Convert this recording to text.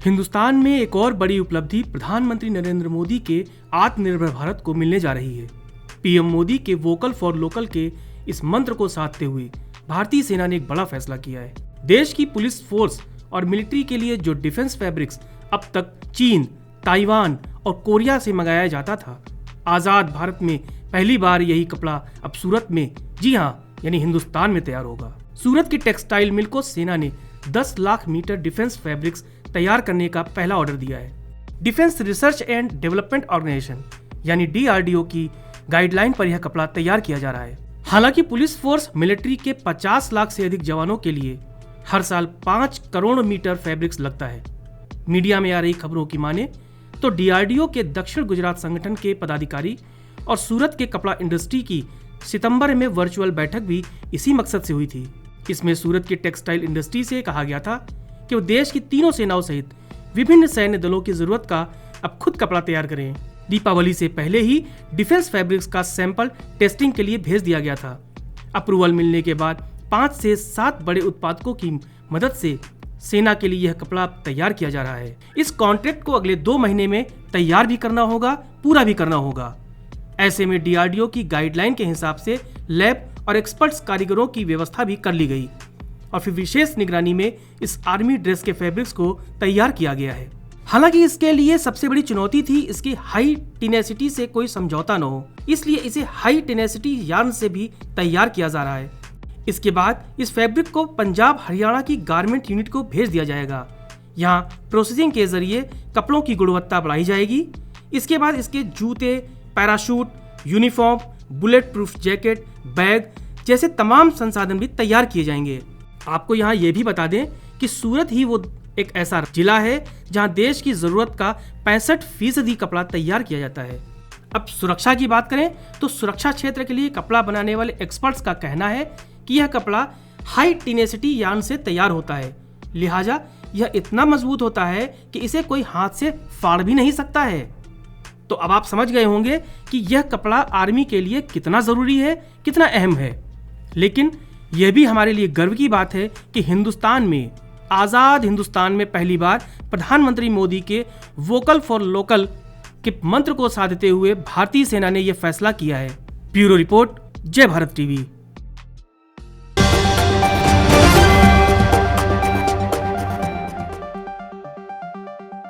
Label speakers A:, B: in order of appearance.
A: हिंदुस्तान में एक और बड़ी उपलब्धि प्रधानमंत्री नरेंद्र मोदी के आत्मनिर्भर भारत को मिलने जा रही है। पीएम मोदी के वोकल फॉर लोकल के इस मंत्र को साधते हुए भारतीय सेना ने एक बड़ा फैसला किया है। देश की पुलिस फोर्स और मिलिट्री के लिए जो डिफेंस फैब्रिक्स अब तक चीन, ताइवान और कोरिया से मंगाया जाता था, आजाद भारत में पहली बार यही कपड़ा अब सूरत में, जी हाँ, यानी हिंदुस्तान में तैयार होगा। सूरत की टेक्सटाइल मिल को सेना ने 10 लाख मीटर डिफेंस फैब्रिक्स तैयार करने का पहला ऑर्डर दिया है। Defence research and development organisation यानी DRDO की गाइडलाइन पर यह कपड़ा तैयार किया जा रहा है। हालांकि पुलिस फोर्स मिलिट्री के 50 लाख से अधिक जवानों के लिए हर साल 5 करोड़ मीटर फैब्रिक्स लगता है। मीडिया में आ रही खबरों की माने तो DRDO के दक्षिण गुजरात संगठन के पदाधिकारी और सूरत के कपड़ा इंडस्ट्री की सितंबर में वर्चुअल बैठक भी इसी मकसद से हुई थी। इसमें सूरत की टेक्सटाइल इंडस्ट्री से कहा गया था कि वो देश की तीनों सेनाओं सहित विभिन्न सैन्य दलों की जरूरत का अब खुद कपड़ा तैयार करें। दीपावली से पहले ही डिफेंस फैब्रिक्स का सैंपल टेस्टिंग के लिए भेज दिया गया था। अप्रूवल मिलने के बाद 5 से 7 बड़े उत्पादकों की मदद से सेना के लिए यह कपड़ा तैयार किया जा रहा है। इस कॉन्ट्रैक्ट को अगले 2 महीने में तैयार भी करना होगा, पूरा भी करना होगा। ऐसे में DRDO की गाइडलाइन के हिसाब से लैब और एक्सपर्ट्स कारीगरों की व्यवस्था भी कर ली गई और फिर विशेष निगरानी में इस आर्मी ड्रेस के फैब्रिक्स को तैयार किया गया है। हालांकि इसके लिए सबसे बड़ी चुनौती थी इसकी हाई टेनेसिटी से कोई समझौता न हो, इसलिए इसे हाई टेनेसिटी यार्न से भी तैयार किया जा रहा है। इसके बाद इस फैब्रिक को पंजाब हरियाणा की गारमेंट यूनिट को भेज दिया जाएगा। यहाँ प्रोसेसिंग के जरिए कपड़ों की गुणवत्ता बढ़ाई जाएगी। इसके बाद इसके जूते, parachute, uniform, bullet proof jacket, bag जैसे तमाम संसाधन भी तैयार किए जाएंगे। आपको यहाँ ये भी बता दें कि सूरत ही वो एक ऐसा जिला है जहाँ देश की जरूरत का 65% कपड़ा तैयार किया जाता है। अब सुरक्षा की बात करें तो सुरक्षा क्षेत्र के लिए कपड़ा बनाने वाले एक्सपर्ट्स का कहना है कि यह कपड़ा हाई टेनेसिटी यार्न से तैयार होता है, लिहाजा यह इतना मजबूत होता है कि इसे कोई हाथ से फाड़ भी नहीं सकता है। तो अब आप समझ गए होंगे कि यह कपड़ा आर्मी के लिए कितना जरूरी है, कितना अहम है। लेकिन यह भी हमारे लिए गर्व की बात है कि हिंदुस्तान में, आजाद हिंदुस्तान में पहली बार प्रधानमंत्री मोदी के वोकल फॉर लोकल के मंत्र को साधते हुए भारतीय सेना ने यह फैसला किया है। ब्यूरो रिपोर्ट, जय भारत टीवी।